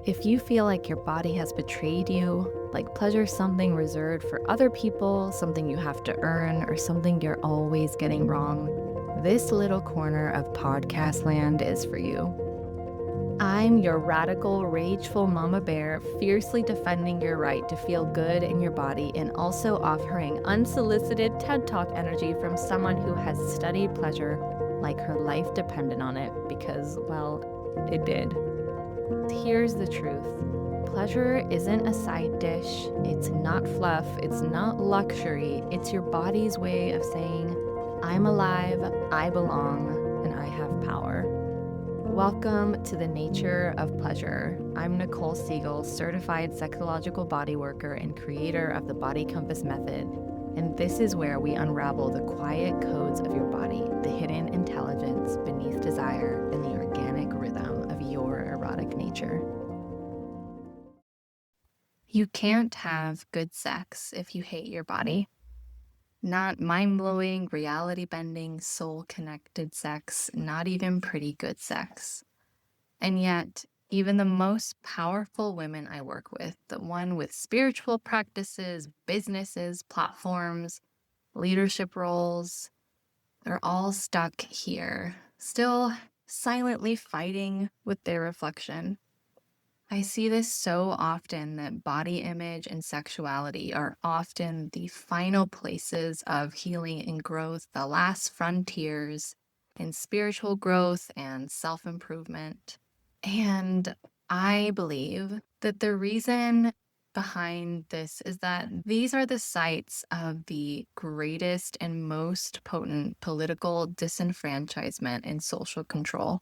If you feel like your body has betrayed you, like pleasure is something reserved for other people, something you have to earn, or something you're always getting wrong, this little corner of podcast land is for you. I'm your radical, rageful mama bear, fiercely defending your right to feel good in your body and also offering unsolicited TED Talk energy from someone who has studied pleasure like her life depended on it because, well, it did. Here's the truth. Pleasure isn't a side dish, it's not fluff, it's not luxury, it's your body's way of saying, I'm alive, I belong, and I have power. Welcome to the Nature of Pleasure. I'm Nicole Siegel, certified sexological body worker and creator of the Body Compass Method, and this is where we unravel the quiet codes of your body, the hidden intelligence beneath desire, and the organic rhythm of your erotic nature. You can't have good sex if you hate your body. Not mind-blowing, reality-bending, soul-connected sex, not even pretty good sex. And yet, even the most powerful women I work with, the one with spiritual practices, businesses, platforms, leadership roles, they're all stuck here, still silently fighting with their reflection. I see this so often that body image and sexuality are often the final places of healing and growth, the last frontiers in spiritual growth and self-improvement. And I believe that the reason behind this is that these are the sites of the greatest and most potent political disenfranchisement and social control.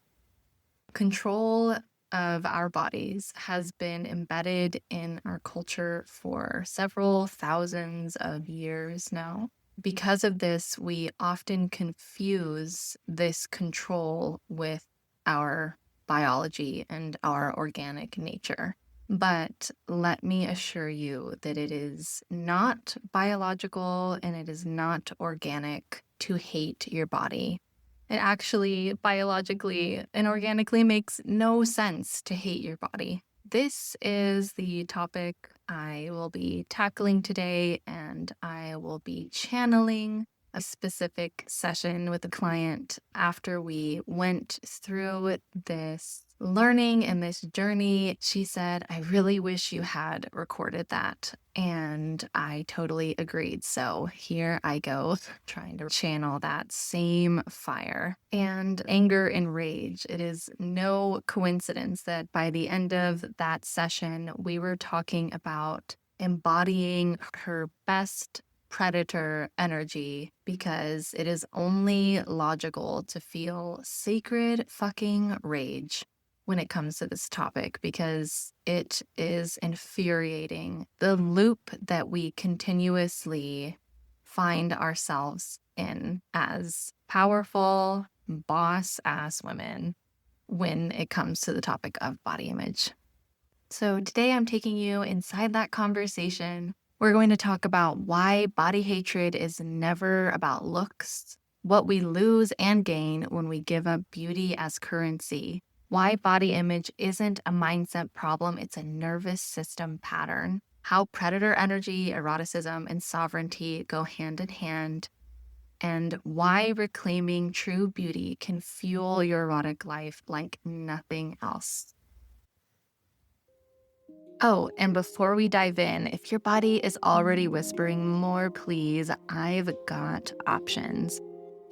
Control of our bodies has been embedded in our culture for several thousands of years now. Because of this, we often confuse this control with our biology and our organic nature. But let me assure you that it is not biological and it is not organic to hate your body. It actually biologically and organically makes no sense to hate your body. This is the topic I will be tackling today, and I will be channeling a specific session with a client after we went through this learning and this journey. She said, I really wish you had recorded that. And I totally agreed. So here I go, trying to channel that same fire and anger and rage. It is no coincidence that by the end of that session, we were talking about embodying her best predator energy because it is only logical to feel sacred fucking rage when it comes to this topic because it is infuriating. The loop that we continuously find ourselves in as powerful, boss-ass women when it comes to the topic of body image. So today I'm taking you inside that conversation. We're going to talk about why body hatred is never about looks, what we lose and gain when we give up beauty as currency, why body image isn't a mindset problem, it's a nervous system pattern, how predator energy, eroticism, and sovereignty go hand in hand, and why reclaiming true beauty can fuel your erotic life like nothing else. Oh, and before we dive in, if your body is already whispering more, please, I've got options.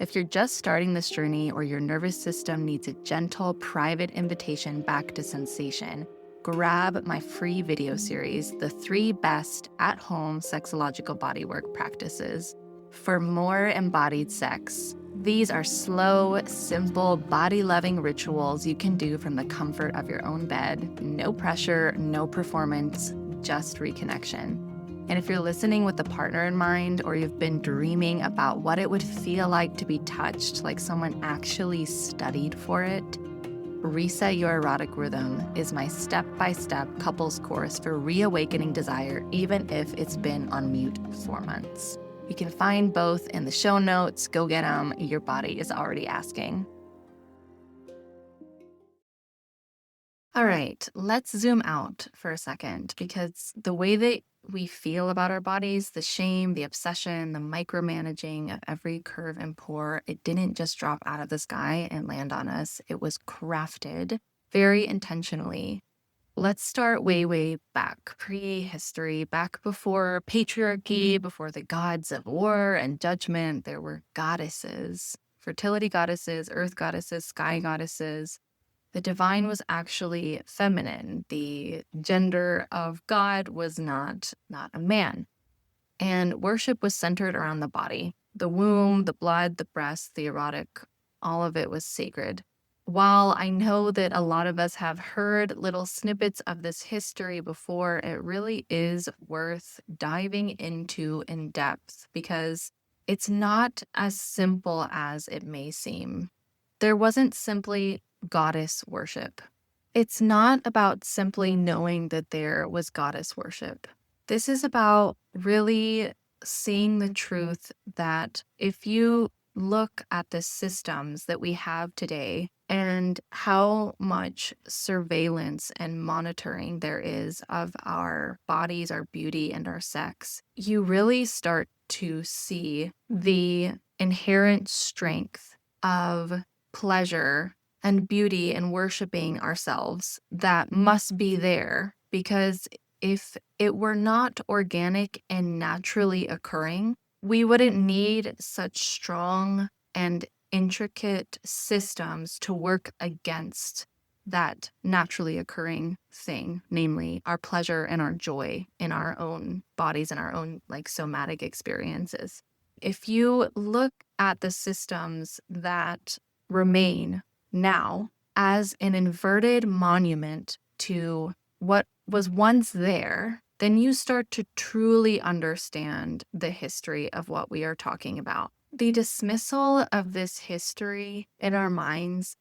If you're just starting this journey or your nervous system needs a gentle, private invitation back to sensation, grab my free video series, The 3 Best At-Home Sexological Bodywork Practices. For more embodied sex, these are slow, simple, body-loving rituals you can do from the comfort of your own bed. No pressure, no performance, just reconnection. And if you're listening with a partner in mind, or you've been dreaming about what it would feel like to be touched like someone actually studied for it, Reset Your Erotic Rhythm is my step-by-step couples course for reawakening desire, even if it's been on mute for 4 months. You can find both in the show notes. Go get them. Your body is already asking. All right, let's zoom out for a second because the way that we feel about our bodies, the shame, the obsession, the micromanaging of every curve and pore, it didn't just drop out of the sky and land on us. It was crafted very intentionally. Let's start way, way back, prehistory, back before patriarchy, before the gods of war and judgment. There were goddesses, fertility goddesses, earth goddesses, sky goddesses. The divine was actually feminine. The gender of God was not a man. And worship was centered around the body. The womb, the blood, the breast, the erotic, all of it was sacred. While I know that a lot of us have heard little snippets of this history before, it really is worth diving into in depth because it's not as simple as it may seem. There wasn't simply goddess worship. It's not about simply knowing that there was goddess worship. This is about really seeing the truth that if you look at the systems that we have today and how much surveillance and monitoring there is of our bodies, our beauty, and our sex, you really start to see the inherent strength of pleasure and beauty and worshiping ourselves that must be there because if it were not organic and naturally occurring, we wouldn't need such strong and intricate systems to work against that naturally occurring thing, namely our pleasure and our joy in our own bodies and our own like somatic experiences. If you look at the systems that remain now as an inverted monument to what was once there, then you start to truly understand the history of what we are talking about. The dismissal of this history in our minds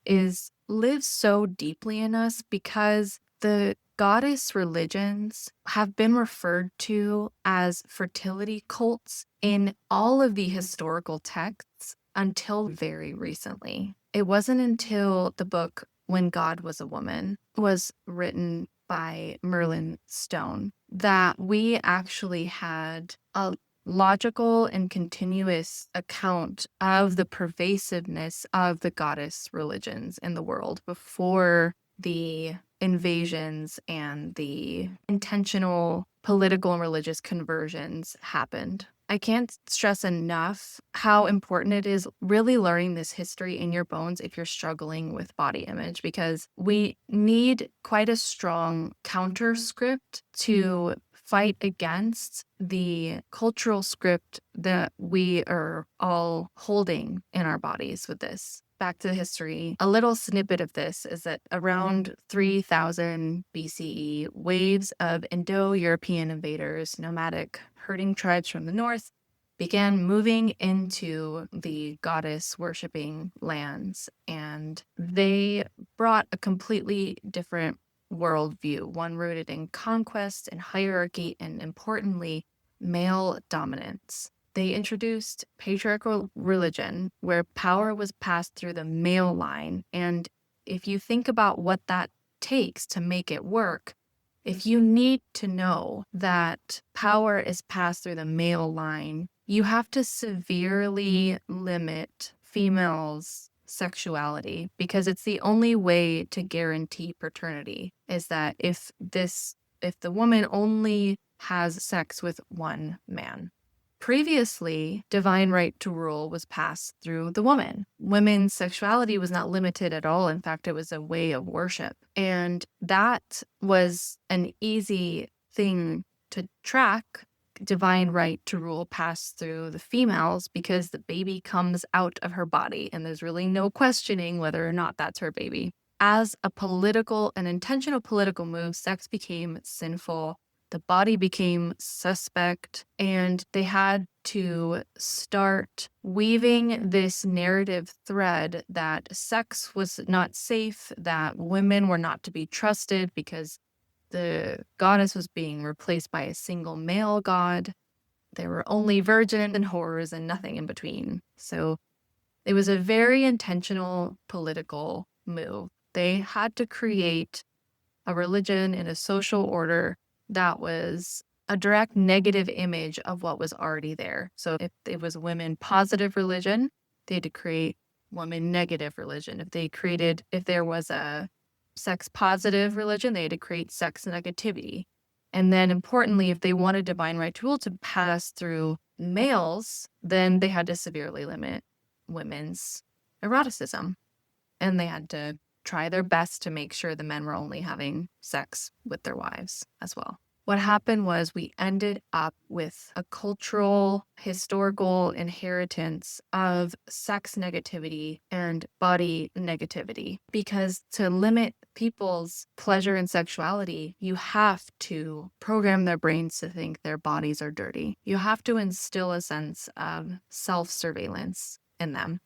lives so deeply in us because the goddess religions have been referred to as fertility cults in all of the historical texts until very recently. It wasn't until the book When God Was a Woman was written by Merlin Stone that we actually had a logical and continuous account of the pervasiveness of the goddess religions in the world before the invasions and the intentional political and religious conversions happened. I can't stress enough how important it is really learning this history in your bones if you're struggling with body image, because we need quite a strong counter script to fight against the cultural script that we are all holding in our bodies with this. Back to the history, a little snippet of this is that around 3000 BCE, waves of Indo-European invaders, nomadic herding tribes from the north, began moving into the goddess worshipping lands, and they brought a completely different worldview, one rooted in conquest and hierarchy, and importantly, male dominance. They introduced patriarchal religion where power was passed through the male line. And if you think about what that takes to make it work, if you need to know that power is passed through the male line, you have to severely limit females' sexuality because it's the only way to guarantee paternity is that if the woman only has sex with one man. Previously, divine right to rule was passed through the woman. Women's sexuality was not limited at all. In fact, it was a way of worship. And that was an easy thing to track. Divine right to rule passed through the females because the baby comes out of her body and there's really no questioning whether or not that's her baby. As an intentional political move, sex became sinful. The body became suspect, and they had to start weaving this narrative thread that sex was not safe, that women were not to be trusted because the goddess was being replaced by a single male god. There were only virgins and whores and nothing in between. So it was a very intentional political move. They had to create a religion and a social order that was a direct negative image of what was already there. So if it was women positive religion, they had to create woman negative religion. If there was a sex positive religion, they had to create sex negativity. And then importantly, if they wanted divine right to rule to pass through males, then they had to severely limit women's eroticism. And they had to try their best to make sure the men were only having sex with their wives as well. What happened was we ended up with a cultural, historical inheritance of sex negativity and body negativity. Because to limit people's pleasure and sexuality, you have to program their brains to think their bodies are dirty. You have to instill a sense of self-surveillance in them.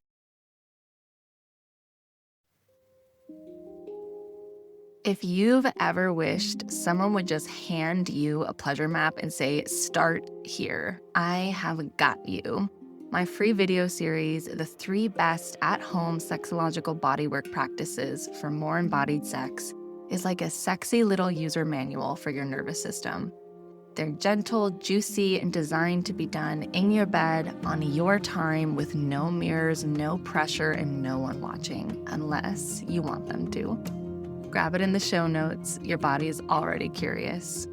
If you've ever wished someone would just hand you a pleasure map and say, start here, I have got you. My free video series, The 3 Best At-Home Sexological Bodywork Practices for More Embodied Sex, is like a sexy little user manual for your nervous system. They're gentle, juicy, and designed to be done in your bed on your time with no mirrors, no pressure, and no one watching, unless you want them to. Grab it in the show notes. Your body is already curious.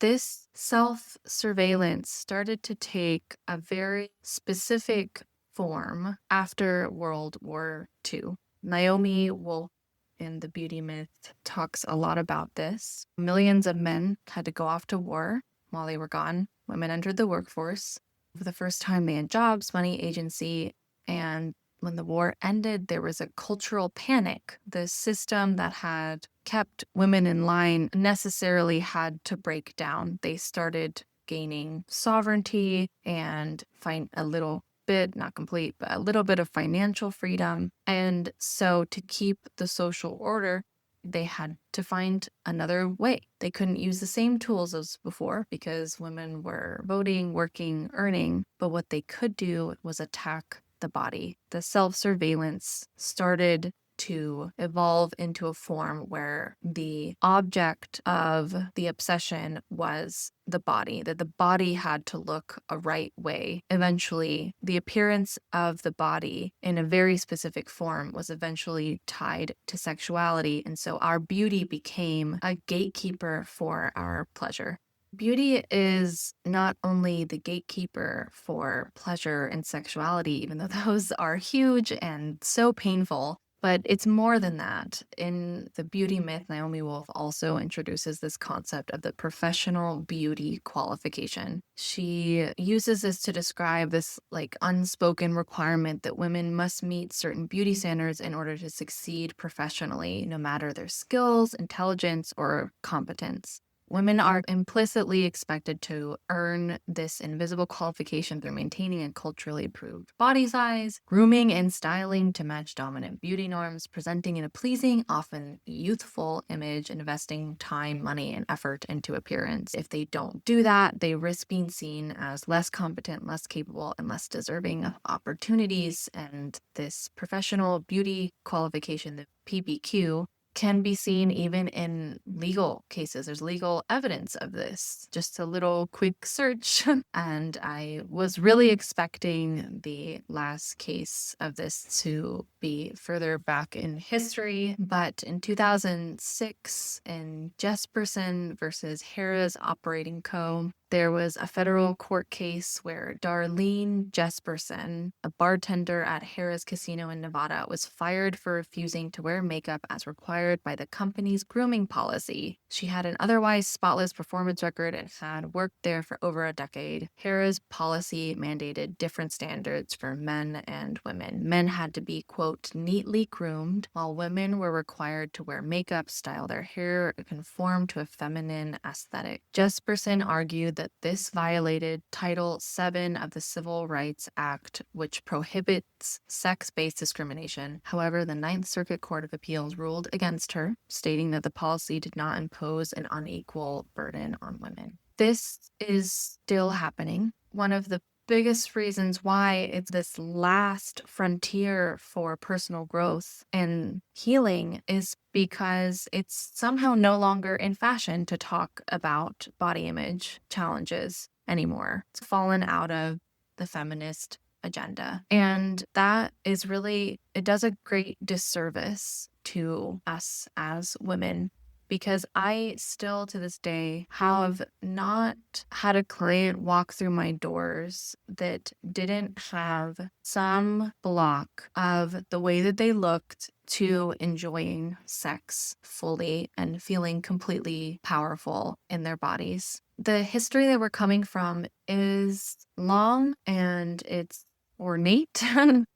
This self-surveillance started to take a very specific form after World War II. Naomi Wolf in The Beauty Myth talks a lot about this. Millions of men had to go off to war. While they were gone, women entered the workforce. For the first time, they had jobs, money, agency, and when the war ended, there was a cultural panic. The system that had kept women in line necessarily had to break down. They started gaining sovereignty and find a little bit, not complete, but a little bit of financial freedom. And so to keep the social order, they had to find another way. They couldn't use the same tools as before because women were voting, working, earning. But what they could do was attack the body. The self-surveillance started to evolve into a form where the object of the obsession was the body, that the body had to look a right way. Eventually, the appearance of the body in a very specific form was eventually tied to sexuality, and so our beauty became a gatekeeper for our pleasure. Beauty is not only the gatekeeper for pleasure and sexuality, even though those are huge and so painful, but it's more than that. In The Beauty Myth, Naomi Wolf also introduces this concept of the professional beauty qualification. She uses this to describe this unspoken requirement that women must meet certain beauty standards in order to succeed professionally, no matter their skills, intelligence, or competence. Women are implicitly expected to earn this invisible qualification through maintaining a culturally approved body size, grooming and styling to match dominant beauty norms, presenting in a pleasing, often youthful image, and investing time, money, and effort into appearance. If they don't do that, they risk being seen as less competent, less capable, and less deserving of opportunities. And this professional beauty qualification, the PBQ, can be seen even in legal cases. There's legal evidence of this. Just a little quick search, and I was really expecting the last case of this to be further back in history, but in 2006, in Jesperson versus Harrah's Operating Co., there was a federal court case where Darlene Jesperson, a bartender at Harrah's Casino in Nevada, was fired for refusing to wear makeup as required by the company's grooming policy. She had an otherwise spotless performance record and had worked there for over a decade. Harrah's policy mandated different standards for men and women. Men had to be, quote, neatly groomed, while women were required to wear makeup, style their hair, and conform to a feminine aesthetic. Jesperson argued that this violated Title VII of the Civil Rights Act, which prohibits sex-based discrimination. However, the Ninth Circuit Court of Appeals ruled against her, stating that the policy did not impose an unequal burden on women. This is still happening. One of the biggest reasons why it's this last frontier for personal growth and healing is because it's somehow no longer in fashion to talk about body image challenges anymore. It's fallen out of the feminist agenda. And that is really, it does a great disservice to us as women, because I still to this day have not had a client walk through my doors that didn't have some block of the way that they looked to enjoying sex fully and feeling completely powerful in their bodies. The history that we're coming from is long and it's ornate.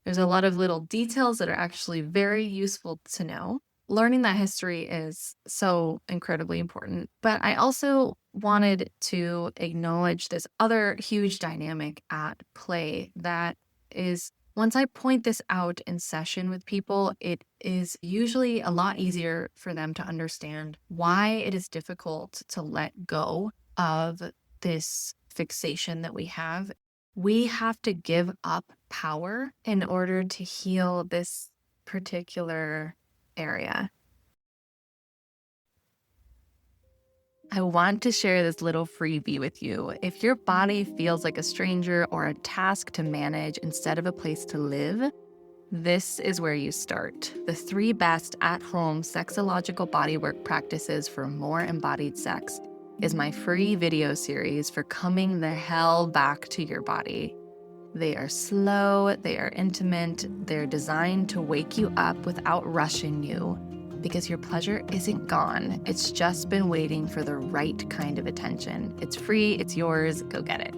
There's a lot of little details that are actually very useful to know. Learning that history is so incredibly important. But I also wanted to acknowledge this other huge dynamic at play that is, once I point this out in session with people, it is usually a lot easier for them to understand why it is difficult to let go of this fixation that we have. We have to give up power in order to heal this particular area. I want to share this little freebie with you. If your body feels like a stranger or a task to manage instead of a place to live, this is where you start. The 3 best at-home sexological bodywork practices for more embodied sex is my free video series for coming the hell back to your body. They are slow, they are intimate, they're designed to wake you up without rushing you, because your pleasure isn't gone. It's just been waiting for the right kind of attention. It's free, it's yours, go get it.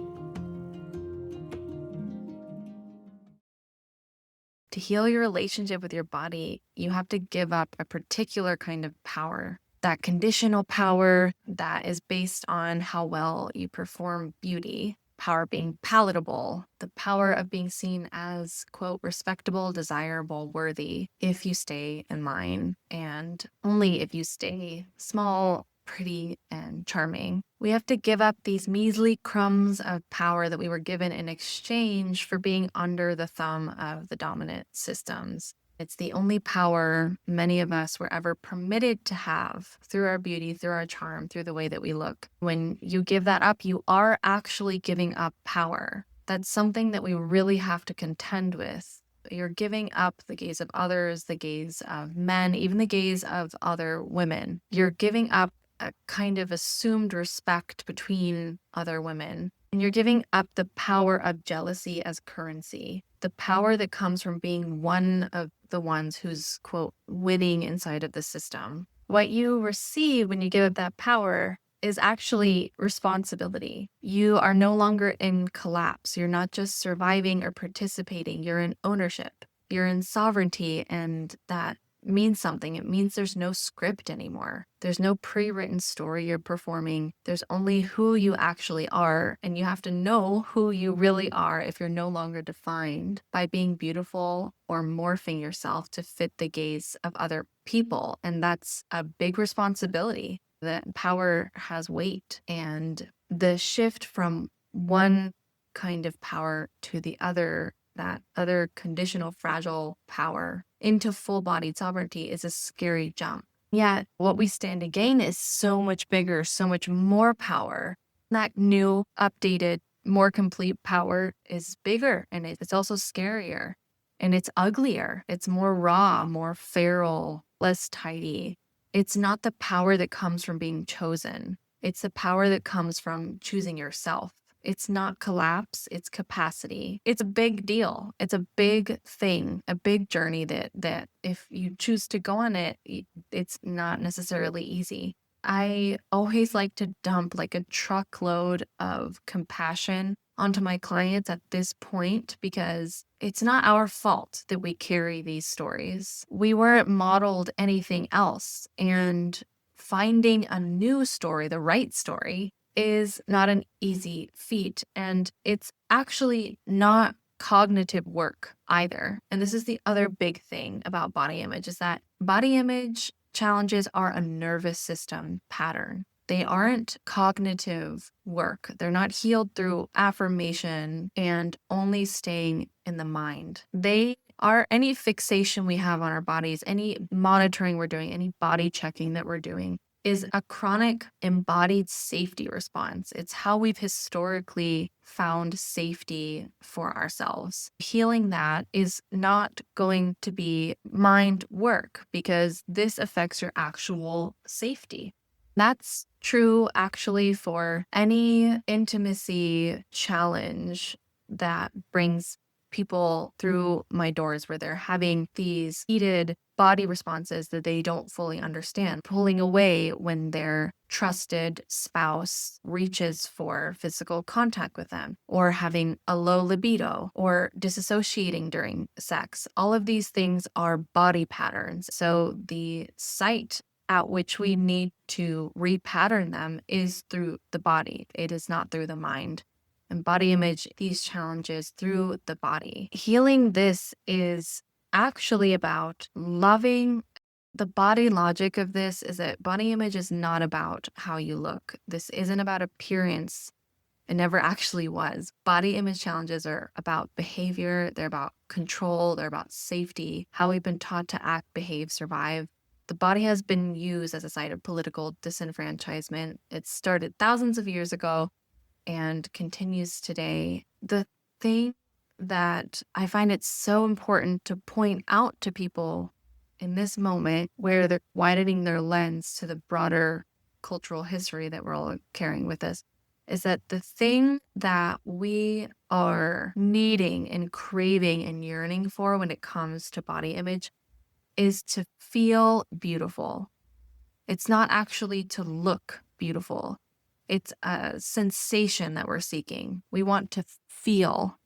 To heal your relationship with your body, you have to give up a particular kind of power. That conditional power that is based on how well you perform beauty, power being palatable, the power of being seen as, quote, respectable, desirable, worthy, if you stay in line, and only if you stay small, pretty, and charming. We have to give up these measly crumbs of power that we were given in exchange for being under the thumb of the dominant systems. It's the only power many of us were ever permitted to have through our beauty, through our charm, through the way that we look. When you give that up, you are actually giving up power. That's something that we really have to contend with. You're giving up the gaze of others, the gaze of men, even the gaze of other women. You're giving up a kind of assumed respect between other women. And you're giving up the power of jealousy as currency, the power that comes from being one of the ones who's, quote, winning inside of the system. What you receive when you give up that power is actually responsibility. You are no longer in collapse. You're not just surviving or participating. You're in ownership. You're in sovereignty, and that means something. It means there's no script anymore. There's no pre-written story you're performing. There's only who you actually are, and you have to know who you really are if you're no longer defined by being beautiful or morphing yourself to fit the gaze of other people. And that's a big responsibility. That power has weight, and the shift from one kind of power to the other, that other conditional, fragile power into full-bodied sovereignty, is a scary jump. Yet what we stand to gain is so much bigger, so much more power. That new, updated, more complete power is bigger, and it's also scarier, and it's uglier. It's more raw, more feral, less tidy. It's not the power that comes from being chosen. It's the power that comes from choosing yourself. It's not collapse, it's capacity. It's a big deal. It's a big thing, a big journey that if you choose to go on it, it's not necessarily easy. I always like to dump like a truckload of compassion onto my clients at this point, because it's not our fault that we carry these stories. We weren't modeled anything else, and finding a new story, the right story, is not an easy feat. And it's actually not cognitive work either. And this is the other big thing about body image, is that body image challenges are a nervous system pattern. They aren't cognitive work. They're not healed through affirmation and only staying in the mind. They are any fixation we have on our bodies, any monitoring we're doing, any body checking that we're doing is a chronic embodied safety response. It's how we've historically found safety for ourselves. Healing that is not going to be mind work because this affects your actual safety. That's true actually for any intimacy challenge that brings people through my doors where they're having these heated body responses that they don't fully understand, pulling away when their trusted spouse reaches for physical contact with them, or having a low libido, or disassociating during sex. All of these things are body patterns. So the site at which we need to repattern them is through the body. It is not through the mind. And body image, these challenges through the body. Healing this is actually about loving. The body logic of this is that body image is not about how you look. This isn't about appearance. It never actually was. Body image challenges are about behavior. They're about control. They're about safety, how we've been taught to act, behave, survive. The body has been used as a site of political disenfranchisement. It started thousands of years ago and continues today. The thing that I find it so important to point out to people in this moment where they're widening their lens to the broader cultural history that we're all carrying with us is that the thing that we are needing and craving and yearning for when it comes to body image is to feel beautiful. It's not actually to look beautiful. It's a sensation that we're seeking. We want to feel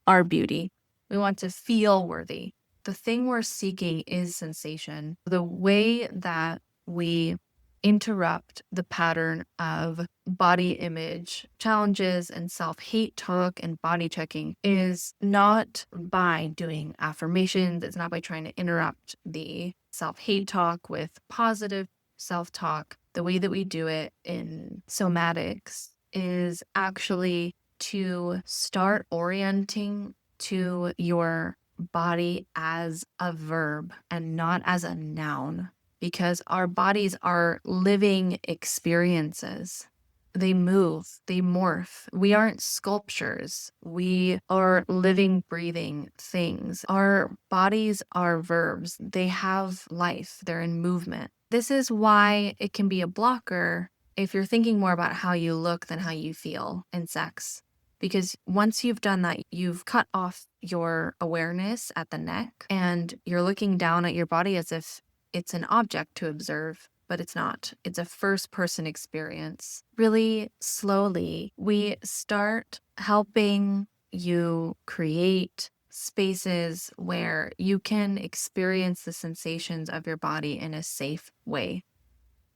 our beauty. We want to feel worthy. The thing we're seeking is sensation. The way that we interrupt the pattern of body image challenges and self-hate talk and body checking is not by doing affirmations. It's not by trying to interrupt the self-hate talk with positive self-talk. The way that we do it in somatics is actually to start orienting to your body as a verb and not as a noun, because our bodies are living experiences. They move, they morph. We aren't sculptures. We are living, breathing things. Our bodies are verbs. They have life, they're in movement. This is why it can be a blocker if you're thinking more about how you look than how you feel in sex. Because once you've done that, you've cut off your awareness at the neck and you're looking down at your body as if it's an object to observe, but it's not. It's a first-person experience. Really slowly, we start helping you create spaces where you can experience the sensations of your body in a safe way.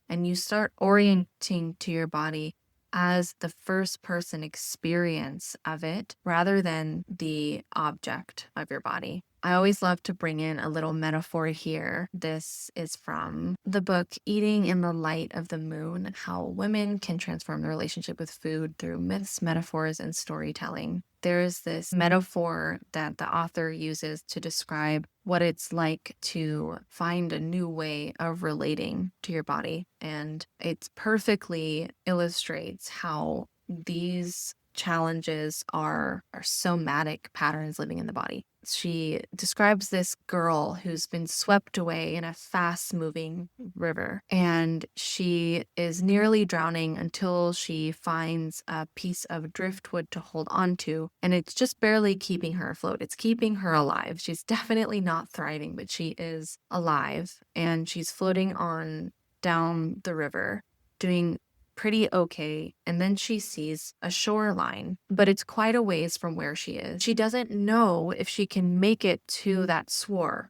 And you start orienting to your body as the first person experience of it rather than the object of your body. I always love to bring in a little metaphor here. This is from the book Eating in the Light of the Moon: How Women Can Transform Their Relationship with Food Through Myths, Metaphors, and Storytelling. There's this metaphor that the author uses to describe what it's like to find a new way of relating to your body. And it perfectly illustrates how these challenges are somatic patterns living in the body. She describes this girl who's been swept away in a fast-moving river, and she is nearly drowning until she finds a piece of driftwood to hold onto, and it's just barely keeping her afloat. It's keeping her alive. She's definitely not thriving, but she is alive, and she's floating on down the river, doing pretty okay, and then she sees a shoreline, but it's quite a ways from where she is. She doesn't know if she can make it to that shore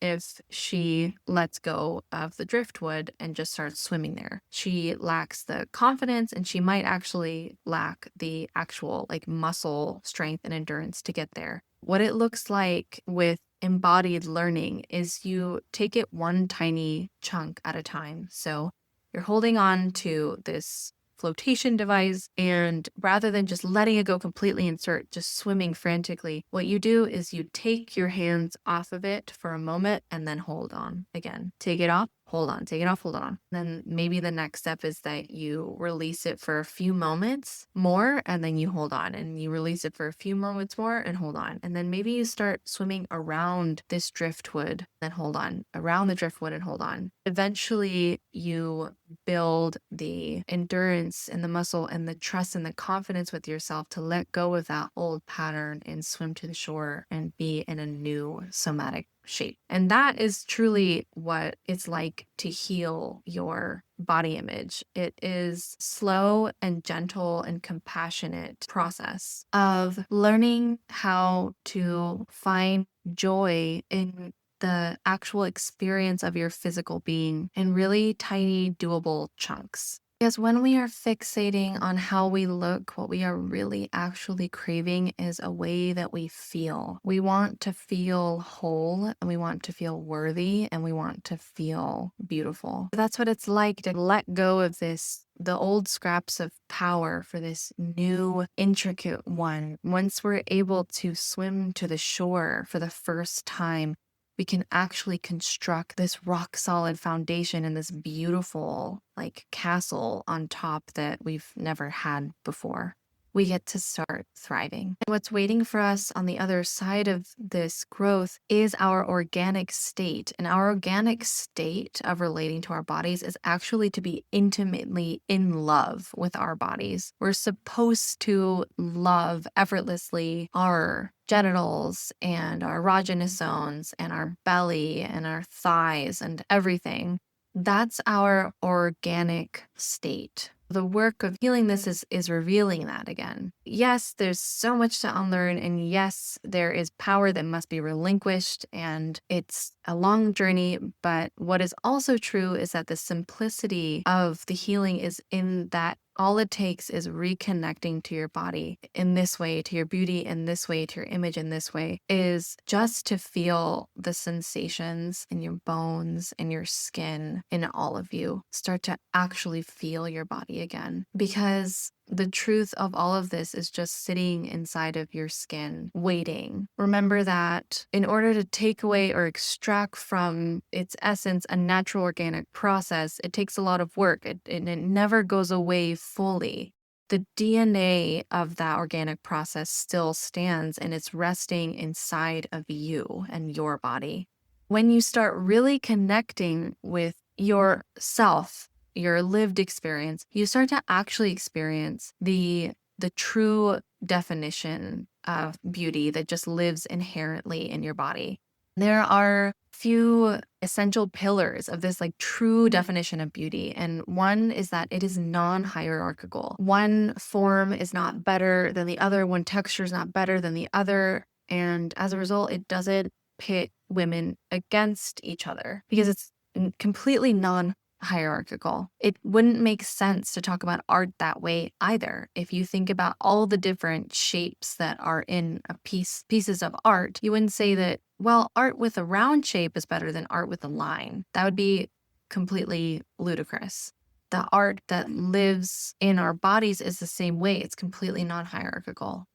if she lets go of the driftwood and just starts swimming there. She lacks the confidence, and she might actually lack the actual muscle strength and endurance to get there. What it looks like with embodied learning is you take it one tiny chunk at a time. So You're holding on to this flotation device, and rather than just letting it go completely and start just swimming frantically, what you do is you take your hands off of it for a moment and then hold on again. Take it off, hold on, take it off, hold on. Then maybe the next step is that you release it for a few moments more and then you hold on, and you release it for a few moments more and hold on. And then maybe you start swimming around this driftwood, then hold on, around the driftwood and hold on. Eventually you build the endurance and the muscle and the trust and the confidence with yourself to let go of that old pattern and swim to the shore and be in a new somatic shape. And that is truly what it's like to heal your body image. It is slow and gentle and compassionate process of learning how to find joy in the actual experience of your physical being in really tiny, doable chunks. Because when we are fixating on how we look, what we are really actually craving is a way that we feel. We want to feel whole, and we want to feel worthy, and we want to feel beautiful. That's what it's like to let go of the old scraps of power for this new intricate one. Once we're able to swim to the shore for the first time, we can actually construct this rock solid foundation and this beautiful like castle on top that we've never had before. We get to start thriving. And what's waiting for us on the other side of this growth is our organic state. And our organic state of relating to our bodies is actually to be intimately in love with our bodies. We're supposed to love effortlessly our genitals and our erogenous zones and our belly and our thighs and everything. That's our organic state. The work of healing this is revealing that again. Yes, there's so much to unlearn, and yes, there is power that must be relinquished, and it's a long journey. But what is also true is that the simplicity of the healing is in that all it takes is reconnecting to your body in this way, to your beauty in this way, to your image in this way, is just to feel the sensations in your bones and your skin, in all of you. Start to actually feel your body again. Because the truth of all of this is just sitting inside of your skin, waiting. Remember that in order to take away or extract from its essence a natural organic process, it takes a lot of work, and it never goes away fully. The DNA of that organic process still stands, and it's resting inside of you and your body. When you start really connecting with yourself, your lived experience, you start to actually experience the true definition of beauty that just lives inherently in your body. There are few essential pillars of this like true definition of beauty. And one is that it is non-hierarchical. One form is not better than the other. One texture is not better than the other. And as a result, it doesn't pit women against each other because it's completely non-hierarchical. It wouldn't make sense to talk about art that way either. If you think about all the different shapes that are in pieces of art, you wouldn't say that, well, art with a round shape is better than art with a line. That would be completely ludicrous. The art that lives in our bodies is the same way. It's completely non-hierarchical.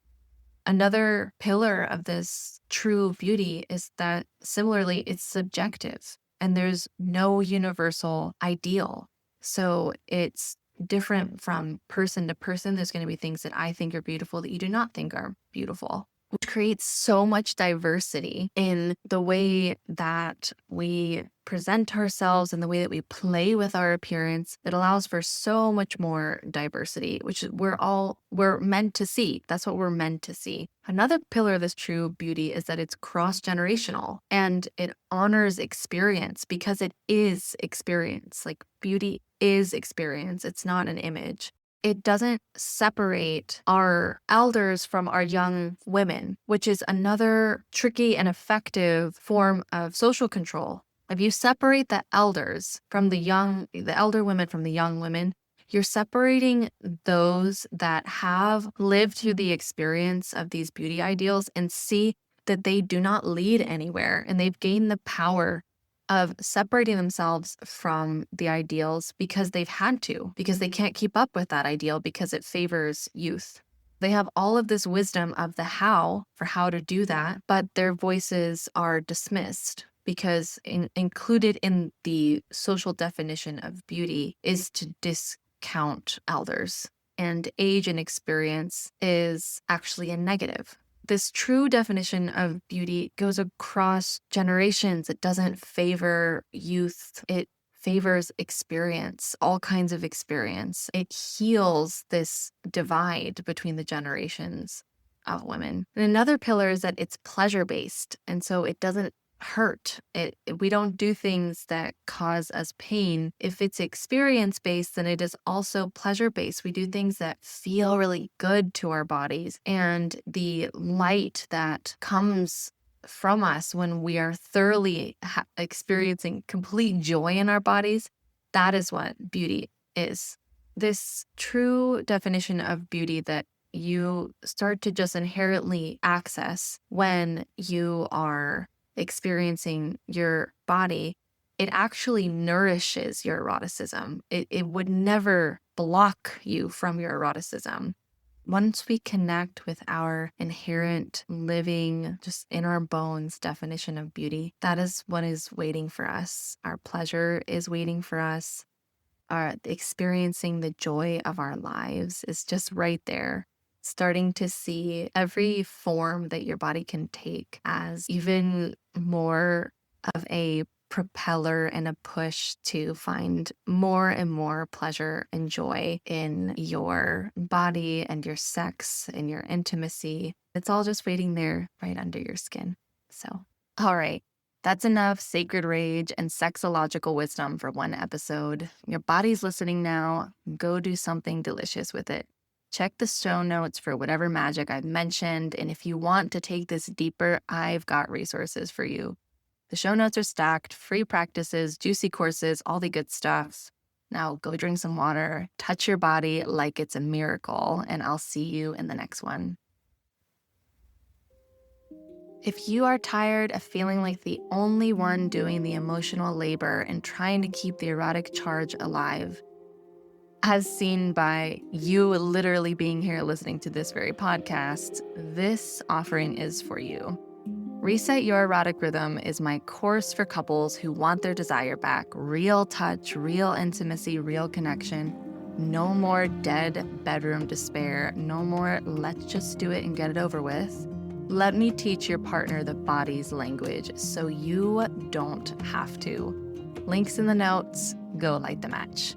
Another pillar of this true beauty is that similarly, it's subjective and there's no universal ideal. So it's different from person to person. There's going to be things that I think are beautiful that you do not think are beautiful, which creates so much diversity in the way that we present ourselves and the way that we play with our appearance. It allows for so much more diversity, which we're meant to see. That's what we're meant to see. Another pillar of this true beauty is that it's cross-generational and it honors experience because it is experience. Like beauty is experience. It's not an image. It doesn't separate our elders from our young women, which is another tricky and effective form of social control. If you separate the elders from the elder women from the young women, you're separating those that have lived through the experience of these beauty ideals and see that they do not lead anywhere, and they've gained the power of separating themselves from the ideals because they've had to, because they can't keep up with that ideal because it favors youth. They have all of this wisdom of the how for how to do that, but their voices are dismissed because included in the social definition of beauty is to discount elders. And age and experience is actually a negative. This true definition of beauty goes across generations. It doesn't favor youth. It favors experience, all kinds of experience. It heals this divide between the generations of women. And another pillar is that it's pleasure-based. And so it doesn't hurt. We don't do things that cause us pain. If it's experience-based, then it is also pleasure-based. We do things that feel really good to our bodies. And the light that comes from us when we are thoroughly experiencing complete joy in our bodies, that is what beauty is. This true definition of beauty that you start to just inherently access when you are experiencing your body, it actually nourishes your eroticism. It would never block you from your eroticism. Once we connect with our inherent living, just in our bones definition of beauty, that is what is waiting for us. Our pleasure is waiting for us. Our experiencing the joy of our lives is just right there. Starting to see every form that your body can take as even more of a propeller and a push to find more and more pleasure and joy in your body and your sex and your intimacy. It's all just waiting there right under your skin. So, all right. That's enough sacred rage and sexological wisdom for one episode. Your body's listening now. Go do something delicious with it. Check the show notes for whatever magic I've mentioned. And if you want to take this deeper, I've got resources for you. The show notes are stacked, free practices, juicy courses, all the good stuff. Now go drink some water, touch your body like it's a miracle, and I'll see you in the next one. If you are tired of feeling like the only one doing the emotional labor and trying to keep the erotic charge alive, as seen by you literally being here listening to this very podcast, this offering is for you. Reset Your Erotic Rhythm is my course for couples who want their desire back. Real touch, real intimacy, real connection. No more dead bedroom despair. No more let's just do it and get it over with. Let me teach your partner the body's language so you don't have to. Links in the notes. Go light the match.